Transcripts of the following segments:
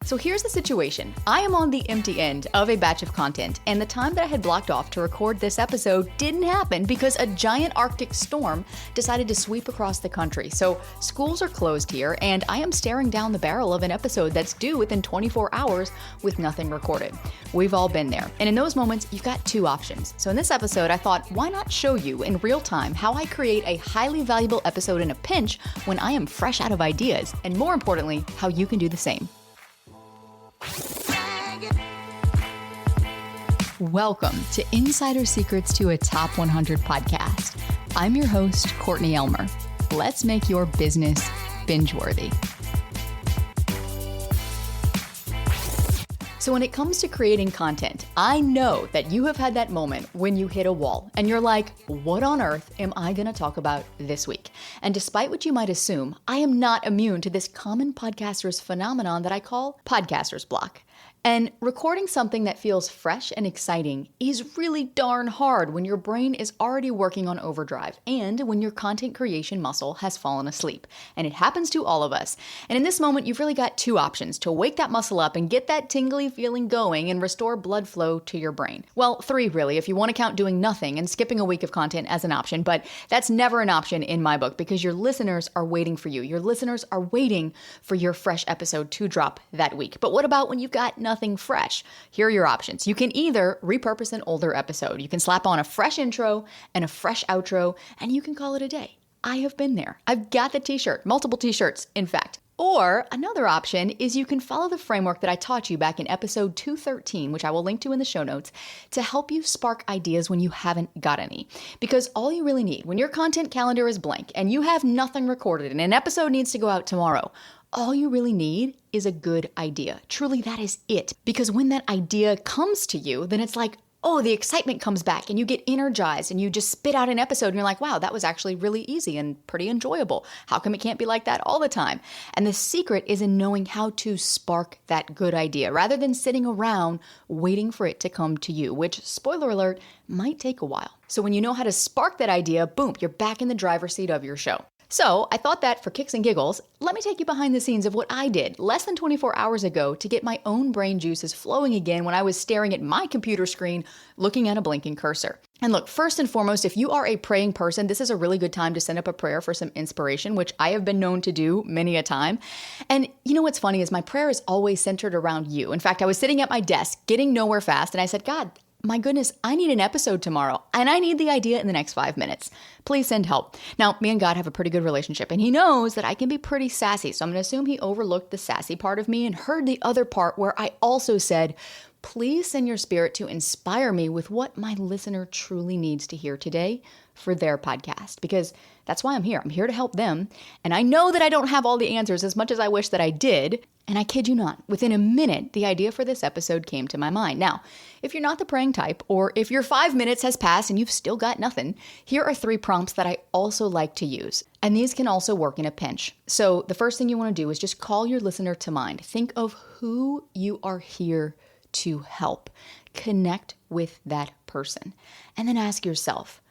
So here's the situation. I am on the empty end of a batch of content, and the time that I had blocked off to record this episode didn't happen because a giant Arctic storm decided to sweep across the country. So schools are closed here, and I am staring down the barrel of an episode that's due within 24 hours with nothing recorded. We've all been there. And in those moments, you've got two options. So in this episode, I thought, why not show you in real time how I create a highly valuable episode in a pinch when I am fresh out of ideas, and more importantly, how you can do the same. Welcome to Insider Secrets to a Top 100 podcast. I'm your host, Courtney Elmer. Let's make your business binge-worthy. So when it comes to creating content, I know that you have had that moment when you hit a wall and you're like, what on earth am I going to talk about this week? And despite what you might assume, I am not immune to this common podcaster's phenomenon that I call podcaster's block. And recording something that feels fresh and exciting is really darn hard when your brain is already working on overdrive and when your content creation muscle has fallen asleep. And it happens to all of us. And in this moment, you've really got two options to wake that muscle up and get that tingly feeling going and restore blood flow to your brain. Well, three really, if you want to count doing nothing and skipping a week of content as an option, but that's never an option in my book because your listeners are waiting for you. Your listeners are waiting for your fresh episode to drop that week. But what about when you've got nothing fresh? Here are your options. You can either repurpose an older episode. You can slap on a fresh intro and a fresh outro, and you can call it a day. I have been there. I've got the t-shirt, multiple t-shirts, in fact. Or another option is you can follow the framework that I taught you back in episode 213, which I will link to in the show notes, to help you spark ideas when you haven't got any. Because all you really need when your content calendar is blank and you have nothing recorded and an episode needs to go out tomorrow, all you really need is a good idea. Truly, that is it. Because when that idea comes to you, then it's like, oh, the excitement comes back and you get energized and you just spit out an episode and you're like, wow, that was actually really easy and pretty enjoyable. How come it can't be like that all the time? And the secret is in knowing how to spark that good idea rather than sitting around waiting for it to come to you, which, spoiler alert, might take a while. So when you know how to spark that idea, boom, you're back in the driver's seat of your show. So I thought that for kicks and giggles, let me take you behind the scenes of what I did less than 24 hours ago to get my own brain juices flowing again when I was staring at my computer screen looking at a blinking cursor. And look, first and foremost, if you are a praying person, this is a really good time to send up a prayer for some inspiration, which I have been known to do many a time. And you know what's funny is my prayer is always centered around you. In fact, I was sitting at my desk getting nowhere fast and I said, God, my goodness, I need an episode tomorrow, and I need the idea in the next 5 minutes. Please send help. Now, me and God have a pretty good relationship, and he knows that I can be pretty sassy, so I'm going to assume he overlooked the sassy part of me and heard the other part where I also said, please send your spirit to inspire me with what my listener truly needs to hear today for their podcast, because that's why I'm here. I'm here to help them, and I know that I don't have all the answers as much as I wish that I did. And I kid you not, within a minute, the idea for this episode came to my mind. Now, if you're not the praying type, or if your 5 minutes has passed and you've still got nothing, here are 3 prompts that I also like to use. And these can also work in a pinch. So the first thing you want to do is just call your listener to mind. Think of who you are here to help. Connect with that person. And then ask yourself,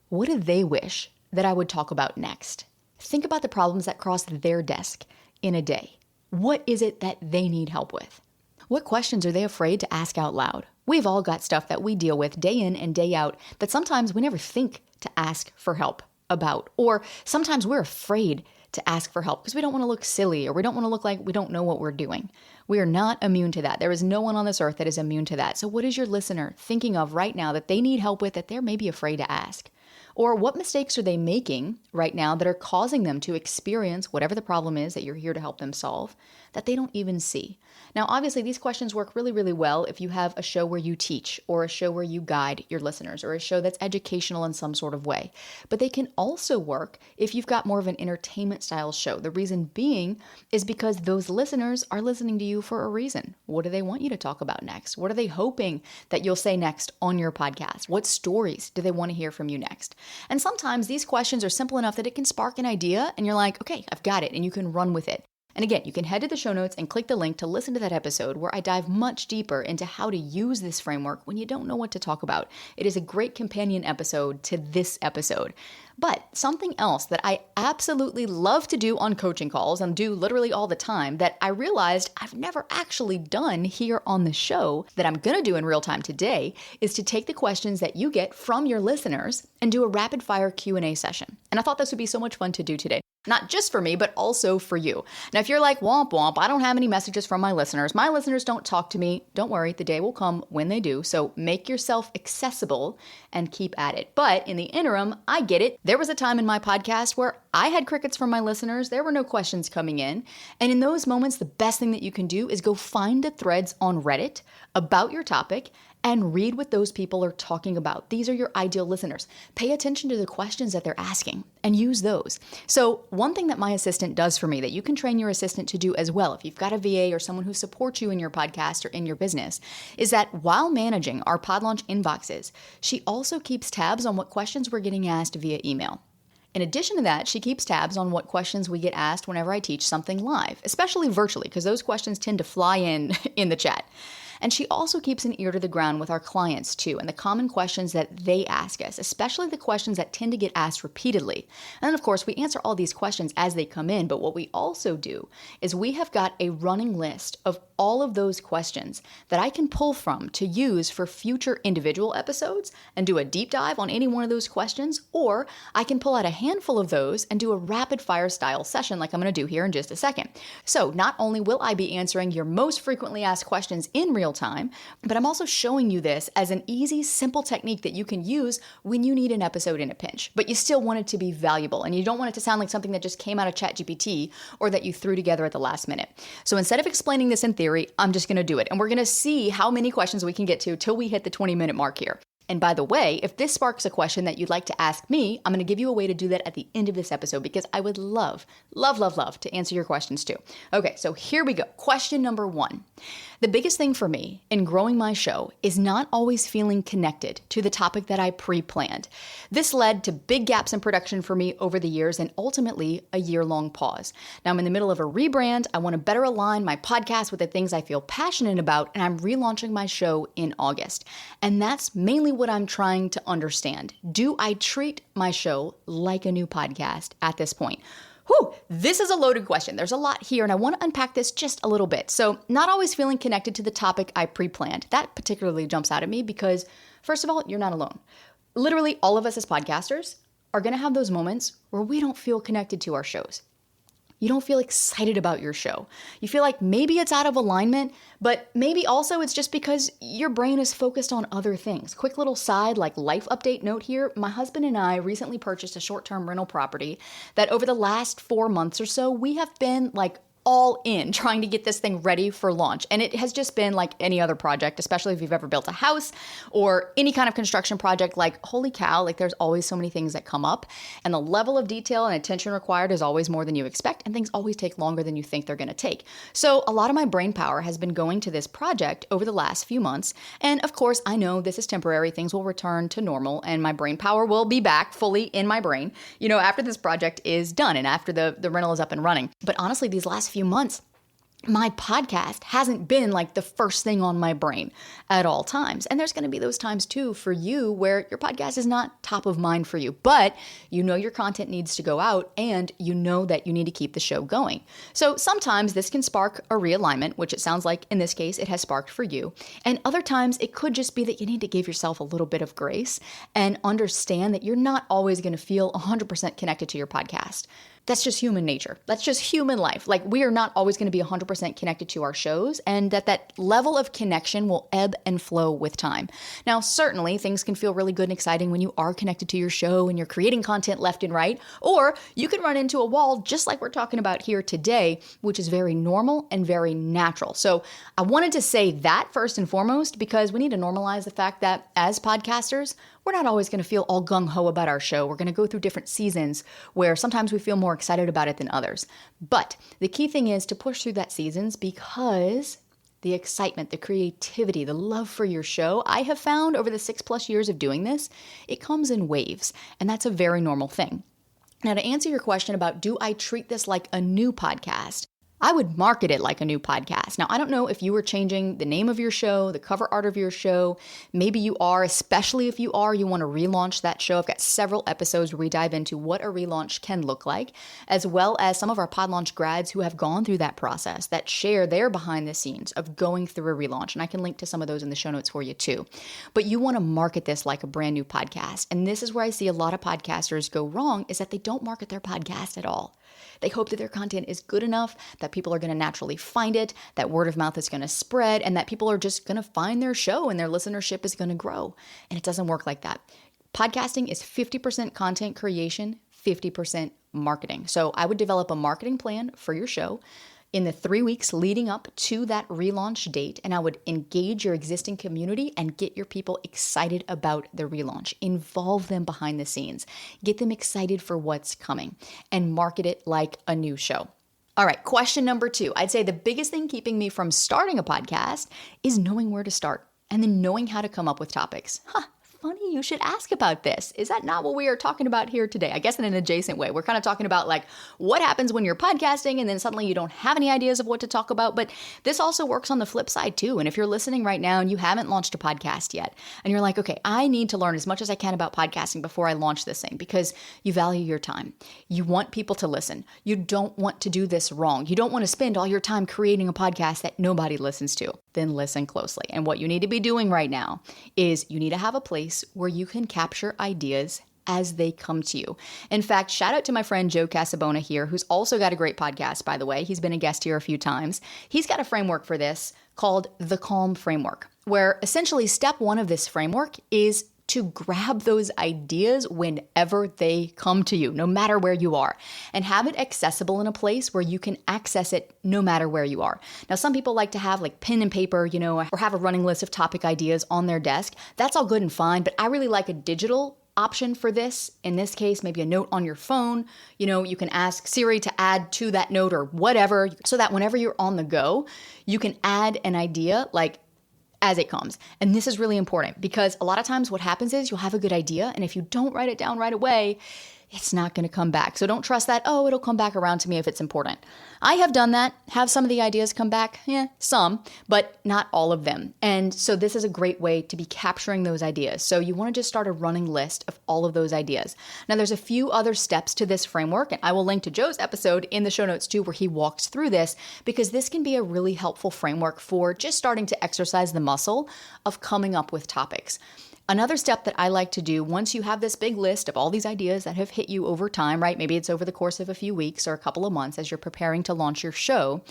what do they wish that I would talk about next? Think about the problems that cross their desk in a day. What is it that they need help with? What questions are they afraid to ask out loud? We've all got stuff that we deal with day in and day out that sometimes we never think to ask for help about. Or sometimes we're afraid to ask for help because we don't want to look silly or we don't want to look like we don't know what we're doing. We are not immune to that. There is no one on this earth that is immune to that. So what is your listener thinking of right now that they need help with that they're maybe afraid to ask? Or what mistakes are they making right now that are causing them to experience whatever the problem is that you're here to help them solve that they don't even see? Now, obviously, these questions work really, really well if you have a show where you teach or a show where you guide your listeners or a show that's educational in some sort of way. But they can also work if you've got more of an entertainment style show. The reason being is because those listeners are listening to you for a reason. What do they want you to talk about next? What are they hoping that you'll say next on your podcast? What stories do they want to hear from you next? And sometimes these questions are simple enough that it can spark an idea and you're like, okay, I've got it, and you can run with it. And again, you can head to the show notes and click the link to listen to that episode where I dive much deeper into how to use this framework when you don't know what to talk about. It is a great companion episode to this episode. But something else that I absolutely love to do on coaching calls and do literally all the time that I realized I've never actually done here on the show that I'm going to do in real time today is to take the questions that you get from your listeners and do a rapid fire Q&A session. And I thought this would be so much fun to do today. Not just for me, but also for you. Now, if you're like, womp womp, I don't have any messages from my listeners. My listeners don't talk to me. Don't worry, the day will come when they do. So make yourself accessible and keep at it. But in the interim, I get it. There was a time in my podcast where I had crickets from my listeners. There were no questions coming in. And in those moments, the best thing that you can do is go find the threads on Reddit about your topic and read what those people are talking about. These are your ideal listeners. Pay attention to the questions that they're asking and use those. So one thing that my assistant does for me that you can train your assistant to do as well, if you've got a VA or someone who supports you in your podcast or in your business, is that while managing our pod launch inboxes, she also keeps tabs on what questions we're getting asked via email. In addition to that, she keeps tabs on what questions we get asked whenever I teach something live, especially virtually, because those questions tend to fly in the chat. And she also keeps an ear to the ground with our clients too, and the common questions that they ask us, especially the questions that tend to get asked repeatedly. And then of course, we answer all these questions as they come in, but what we also do is we have got a running list of all of those questions that I can pull from to use for future individual episodes and do a deep dive on any one of those questions, or I can pull out a handful of those and do a rapid fire style session like I'm going to do here in just a second. So not only will I be answering your most frequently asked questions in real time, but I'm also showing you this as an easy, simple technique that you can use when you need an episode in a pinch, but you still want it to be valuable and you don't want it to sound like something that just came out of ChatGPT or that you threw together at the last minute. So instead of explaining this in theory, I'm just going to do it. And we're going to see how many questions we can get to till we hit the 20-minute mark here. And by the way, if this sparks a question that you'd like to ask me, I'm going to give you a way to do that at the end of this episode because I would love to answer your questions too. Okay, so here we go. Question number 1. The biggest thing for me in growing my show is not always feeling connected to the topic that I pre-planned. This led to big gaps in production for me over the years and ultimately a year-long pause. Now I'm in the middle of a rebrand. I want to better align my podcast with the things I feel passionate about, and I'm relaunching my show in August. And that's mainly what I'm trying to understand. Do I treat my show like a new podcast at this point? Whew, this is a loaded question. There's a lot here, and I want to unpack this just a little bit. So, not always feeling connected to the topic I pre-planned. That particularly jumps out at me because, first of all, you're not alone. Literally, all of us as podcasters are going to have those moments where we don't feel connected to our shows. You don't feel excited about your show. You feel like maybe it's out of alignment, but maybe also it's just because your brain is focused on other things. Quick little side, like life update note here. My husband and I recently purchased a short-term rental property that over the last 4 months or so, we have been like all in trying to get this thing ready for launch. And it has just been like any other project, especially if you've ever built a house or any kind of construction project, like holy cow, like there's always so many things that come up and the level of detail and attention required is always more than you expect and things always take longer than you think they're going to take. So a lot of my brain power has been going to this project over the last few months. And of course, I know this is temporary. Things will return to normal and my brain power will be back fully in my brain, after this project is done and after the rental is up and running. But honestly, these last few months, my podcast hasn't been like the first thing on my brain at all times. And there's going to be those times too for you where your podcast is not top of mind for you, but your content needs to go out and that you need to keep the show going. So sometimes this can spark a realignment, which it sounds like in this case it has sparked for you. And other times it could just be that you need to give yourself a little bit of grace and understand that you're not always going to feel 100% connected to your podcast. That's just human nature. That's just human life. Like we are not always going to be 100% connected to our shows and that level of connection will ebb and flow with time. Now, certainly things can feel really good and exciting when you are connected to your show and you're creating content left and right, or you can run into a wall just like we're talking about here today, which is very normal and very natural. So I wanted to say that first and foremost because we need to normalize the fact that as podcasters, we're not always going to feel all gung-ho about our show. We're going to go through different seasons where sometimes we feel more excited about it than others. But the key thing is to push through that seasons because the excitement, the creativity, the love for your show, I have found over the 6+ years of doing this, it comes in waves, and that's a very normal thing. Now, to answer your question about do I treat this like a new podcast, I would market it like a new podcast. Now, I don't know if you were changing the name of your show, the cover art of your show. Maybe you are, especially if you are, you want to relaunch that show. I've got several episodes where we dive into what a relaunch can look like, as well as some of our pod launch grads who have gone through that process that share their behind the scenes of going through a relaunch. And I can link to some of those in the show notes for you too. But you want to market this like a brand new podcast. And this is where I see a lot of podcasters go wrong, is that they don't market their podcast at all. They hope that their content is good enough, that people are going to naturally find it, that word of mouth is going to spread, and that people are just going to find their show and their listenership is going to grow. And it doesn't work like that. Podcasting is 50% content creation, 50% marketing. So I would develop a marketing plan for your show in the 3 weeks leading up to that relaunch date, and I would engage your existing community and get your people excited about the relaunch. Involve them behind the scenes. Get them excited for what's coming and market it like a new show. All right, question number 2. I'd say the biggest thing keeping me from starting a podcast is knowing where to start and then knowing how to come up with topics. Funny you should ask about this. Is that not what we are talking about here today? I guess in an adjacent way. We're kind of talking about like what happens when you're podcasting and then suddenly you don't have any ideas of what to talk about. But this also works on the flip side too. And if you're listening right now and you haven't launched a podcast yet, and you're like, okay, I need to learn as much as I can about podcasting before I launch this thing because you value your time. You want people to listen. You don't want to do this wrong. You don't want to spend all your time creating a podcast that nobody listens to. Then listen closely. And what you need to be doing right now is you need to have a place where you can capture ideas as they come to you. In fact, shout out to my friend Joe Casabona here, who's also got a great podcast, by the way. He's been a guest here a few times. He's got a framework for this called the Calm Framework, where essentially step 1 of this framework is to grab those ideas whenever they come to you, no matter where you are, and have it accessible in a place where you can access it no matter where you are. Now, some people like to have like pen and paper, or have a running list of topic ideas on their desk. That's all good and fine, but I really like a digital option for this. In this case, maybe a note on your phone. You can ask Siri to add to that note or whatever, so that whenever you're on the go, you can add an idea like as it comes. And this is really important because a lot of times what happens is you'll have a good idea, and if you don't write it down right away, it's not going to come back. So don't trust that, it'll come back around to me if it's important. I have done that. Have some of the ideas come back? Some, but not all of them. And so this is a great way to be capturing those ideas. So you want to just start a running list of all of those ideas. Now there's a few other steps to this framework, and I will link to Joe's episode in the show notes too, where he walks through this, because this can be a really helpful framework for just starting to exercise the muscle of coming up with topics. Another step that I like to do once you have this big list of all these ideas that have hit you over time, right? Maybe it's over the course of a few weeks or a couple of months as you're preparing to launch your show,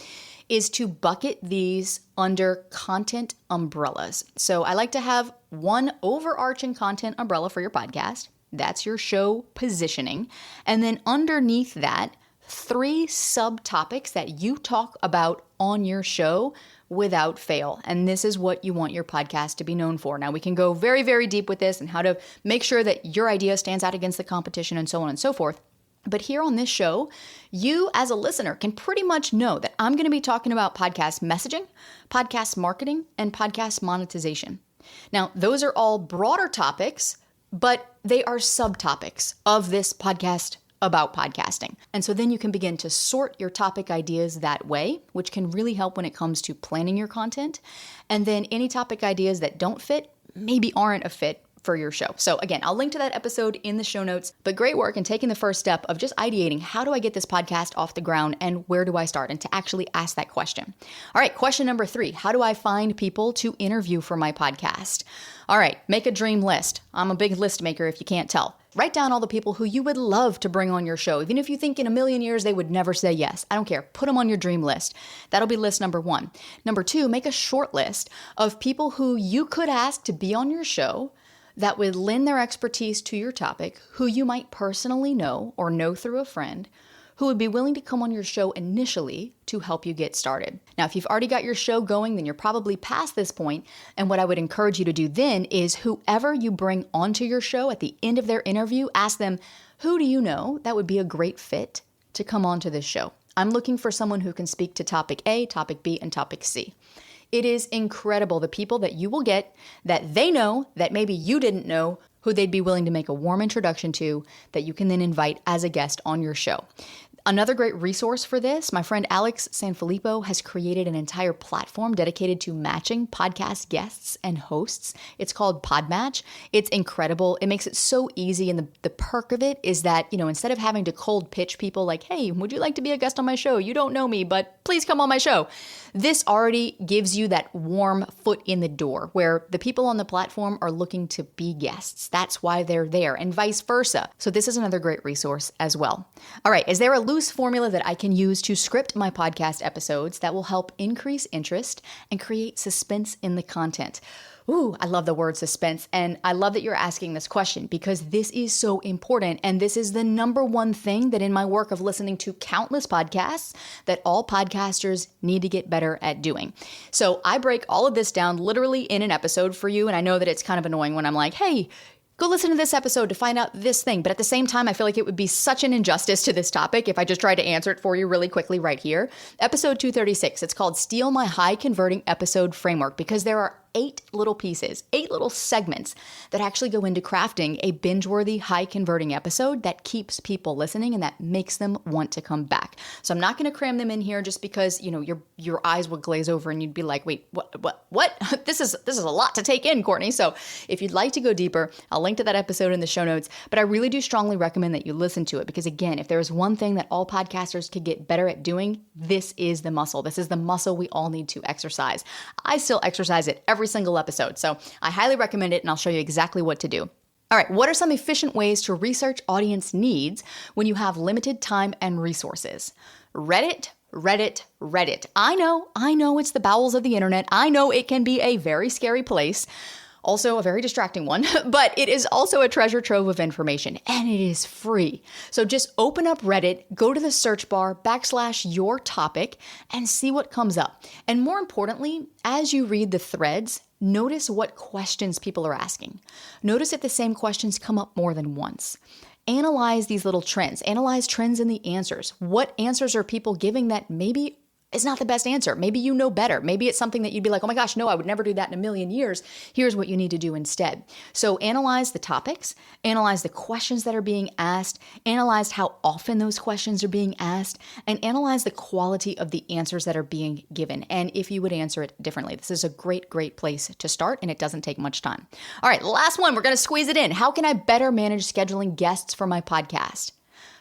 is to bucket these under content umbrellas. So I like to have one overarching content umbrella for your podcast. That's your show positioning. And then underneath that, 3 subtopics that you talk about on your show without fail. And this is what you want your podcast to be known for. Now, we can go very, very deep with this and how to make sure that your idea stands out against the competition and so on and so forth. But here on this show, you as a listener can pretty much know that I'm going to be talking about podcast messaging, podcast marketing, and podcast monetization. Now, those are all broader topics, but they are subtopics of this podcast about podcasting. And so then you can begin to sort your topic ideas that way, which can really help when it comes to planning your content. And then any topic ideas that don't fit, maybe aren't a fit for your show. So again, I'll link to that episode in the show notes, but great work in taking the first step of just ideating, how do I get this podcast off the ground and where do I start? And to actually ask that question. All right, question number 3, how do I find people to interview for my podcast? All right, make a dream list. I'm a big list maker if you can't tell. Write down all the people who you would love to bring on your show. Even if you think in a million years they would never say yes. I don't care. Put them on your dream list. That'll be list number 1. Number 2, make a short list of people who you could ask to be on your show that would lend their expertise to your topic, who you might personally know or know through a friend, who would be willing to come on your show initially to help you get started. Now, if you've already got your show going, then you're probably past this point. And what I would encourage you to do then is whoever you bring onto your show at the end of their interview, ask them, who do you know that would be a great fit to come onto this show? I'm looking for someone who can speak to topic A, topic B, and topic C. It is incredible the people that you will get that they know that maybe you didn't know, who they'd be willing to make a warm introduction to, that you can then invite as a guest on your show. Another great resource for this, my friend Alex Sanfilippo has created an entire platform dedicated to matching podcast guests and hosts. It's called Podmatch. It's incredible. It makes it so easy. And the perk of it is that, instead of having to cold pitch people like, hey, would you like to be a guest on my show? You don't know me, but please come on my show. This already gives you that warm foot in the door where the people on the platform are looking to be guests. That's why they're there, and vice versa. So this is another great resource as well. All right, is there a loose formula that I can use to script my podcast episodes that will help increase interest and create suspense in the content? Ooh, I love the word suspense. And I love that you're asking this question because this is so important. And this is the number one thing that in my work of listening to countless podcasts that all podcasters need to get better at doing. So I break all of this down literally in an episode for you. And I know that it's kind of annoying when I'm like, hey, go listen to this episode to find out this thing. But at the same time, I feel like it would be such an injustice to this topic if I just tried to answer it for you really quickly right here. Episode 236, it's called Steal My High Converting Episode Framework because there are 8 little pieces, 8 little segments that actually go into crafting a binge-worthy, high-converting episode that keeps people listening and that makes them want to come back. So I'm not going to cram them in here just because, your eyes would glaze over and you'd be like, wait, what? This is a lot to take in, Courtney. So if you'd like to go deeper, I'll link to that episode in the show notes, but I really do strongly recommend that you listen to it because again, if there's one thing that all podcasters could get better at doing, this is the muscle. This is the muscle we all need to exercise. I still exercise it every single episode. So I highly recommend it and I'll show you exactly what to do. All right, what are some efficient ways to research audience needs when you have limited time and resources? Reddit. I know it's the bowels of the internet. I know it can be a very scary place. Also a very distracting one, but it is also a treasure trove of information and it is free. So just open up Reddit, go to the search bar, /your topic and see what comes up. And more importantly, as you read the threads, notice what questions people are asking. Notice if the same questions come up more than once. Analyze these little trends. Analyze trends in the answers. What answers are people giving that maybe is not the best answer? Maybe you know better. Maybe it's something that you'd be like, oh my gosh, no, I would never do that in a million years. Here's what you need to do instead. So analyze the topics, analyze the questions that are being asked, analyze how often those questions are being asked, and analyze the quality of the answers that are being given. And if you would answer it differently, this is a great place to start and it doesn't take much time. All right, last one, we're going to squeeze it in. How can I better manage scheduling guests for my podcast?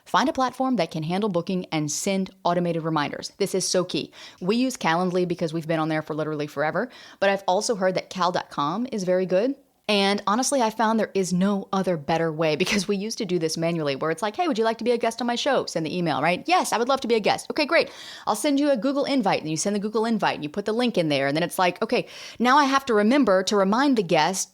Find a platform that can handle booking and send automated reminders. This is so key. We use Calendly because we've been on there for literally forever, but I've also heard that cal.com is very good. And honestly, I found there is no other better way because we used to do this manually where it's like, hey, would you like to be a guest on my show? Send the email, right? Yes, I would love to be a guest. Okay, great. I'll send you a Google invite and you send the Google invite and you put the link in there. And then it's like, okay, now I have to remember to remind the guest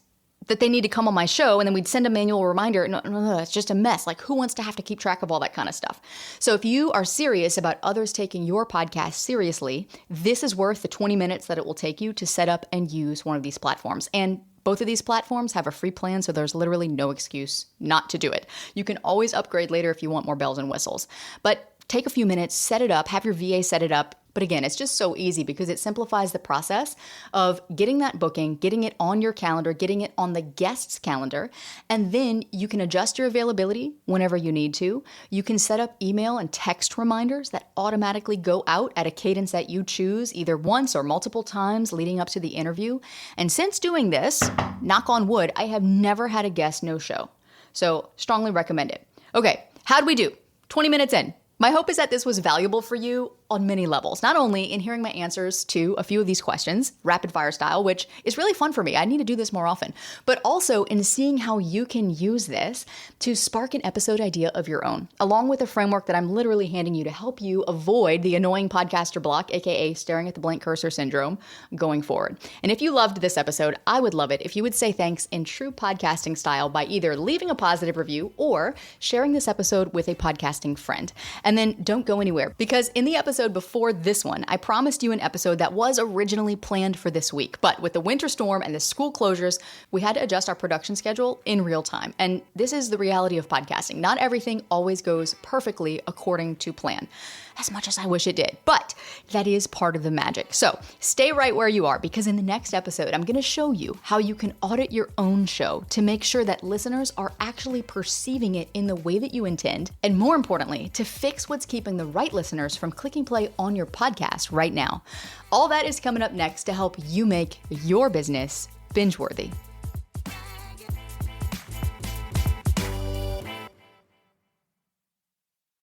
that they need to come on my show, and then we'd send a manual reminder. No, it's just a mess. Like, who wants to have to keep track of all that kind of stuff? So if you are serious about others taking your podcast seriously, this is worth the 20 minutes that it will take you to set up and use one of these platforms. And both of these platforms have a free plan, so there's literally no excuse not to do it. You can always upgrade later if you want more bells and whistles. But take a few minutes, set it up, have your VA set it up. But again, it's just so easy because it simplifies the process of getting that booking, getting it on your calendar, getting it on the guest's calendar, and then you can adjust your availability whenever you need to. You can set up email and text reminders that automatically go out at a cadence that you choose, either once or multiple times leading up to the interview. And since doing this, knock on wood, I have never had a guest no show. So strongly recommend it. Okay, how'd we do? 20 minutes in. My hope is that this was valuable for you on many levels, not only in hearing my answers to a few of these questions, rapid fire style, which is really fun for me. I need to do this more often, but also in seeing how you can use this to spark an episode idea of your own, along with a framework that I'm literally handing you to help you avoid the annoying podcaster block, aka staring at the blank cursor syndrome, going forward. And if you loved this episode, I would love it if you would say thanks in true podcasting style by either leaving a positive review or sharing this episode with a podcasting friend. And then don't go anywhere, because in the episode episode before this one, I promised you an episode that was originally planned for this week. But with the winter storm and the school closures, we had to adjust our production schedule in real time. And this is the reality of podcasting. Not everything always goes perfectly according to plan, as much as I wish it did. But that is part of the magic. So stay right where you are, because in the next episode, I'm going to show you how you can audit your own show to make sure that listeners are actually perceiving it in the way that you intend. And more importantly, to fix what's keeping the right listeners from clicking play on your podcast right now. All that is coming up next to help you make your business binge-worthy.